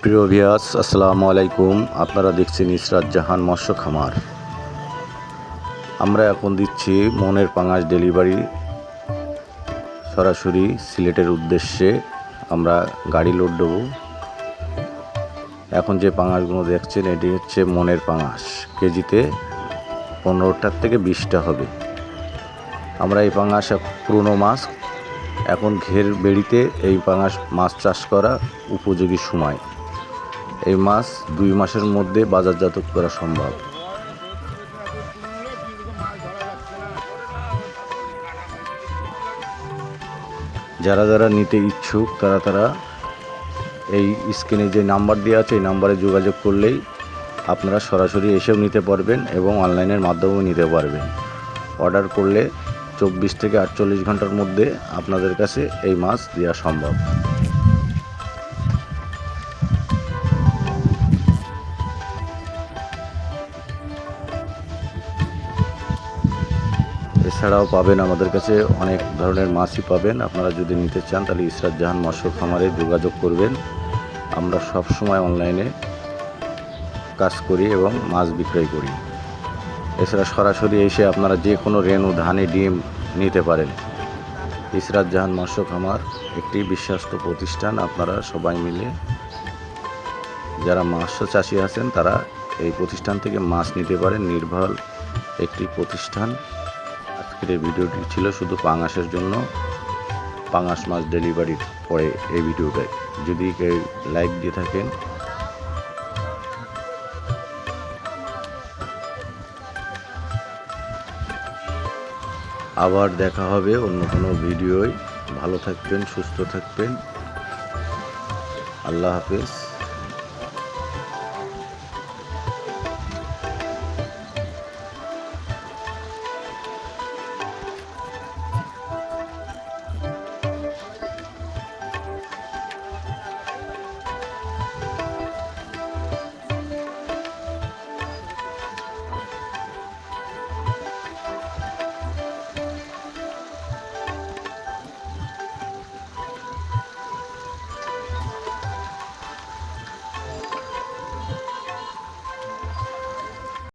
প্রিয় ভিউয়ার্স, আসসালামু আলাইকুম। আপনারা দেখছেন ইসরাত জাহান মৎস্য খামার। আমরা এখন দিচ্ছি মনের পাঙাশ ডেলিভারি সরাসরি সিলেটের উদ্দেশ্যে। আমরা গাড়ি লোড দেবো। এখন যে পাঙাশগুলো দেখছেন এটি হচ্ছে মনের পাঙাশ। কেজিতে 15টার থেকে 20টা হবে। আমরা এই পাঙাশ পুরনো মাছ, এখন ঘের বেড়িতে এই পাঙাশ মাছ চাষ করা উপযোগী সময়। এই মাছ 2 মাসের মধ্যে বাজারজাত করা সম্ভব। যারা যারা নিতে ইচ্ছুক তারা এই স্ক্রিনে যে নাম্বার দেওয়া আছে এই নাম্বারে যোগাযোগ করলেই আপনারা সরাসরি এসেও নিতে পারবেন এবং অনলাইনের মাধ্যমেও নিতে পারবেন। অর্ডার করলে 24 থেকে 48 ঘন্টার মধ্যে আপনাদের কাছে এই মাছ দেওয়া সম্ভব। এছাড়াও পাবেন আমাদের কাছে অনেক ধরনের মাছই পাবেন। আপনারা যদি নিতে চান তাহলে ইসরাত জাহান মৎস্য খামারে যোগাযোগ করবেন। আমরা সব সময় অনলাইনে কাজ করি এবং মাছ বিক্রয় করি। এছাড়া সরাসরি এসে আপনারা যে কোনো রেণু ধানে ডিম নিতে পারেন। ইসরাত জাহান মৎস্য খামার একটি বিশ্বস্ত প্রতিষ্ঠান। আপনারা সবাই মিলে যারা মৎস্য চাষি আছেন তারা এই প্রতিষ্ঠান থেকে মাছ নিতে পারেন। নির্ভর একটি প্রতিষ্ঠান। আজকের এই ভিডিওটি ছিল শুধু পাঙাশের জন্য। পাঙাশ মাছ ডেলিভারির পরে এই ভিডিওটায় যদি কেউ লাইক দিয়ে থাকেন, আবার দেখা হবে অন্য কোনো ভিডিওয়। ভালো থাকবেন, সুস্থ থাকবেন। আল্লাহ হাফেজ।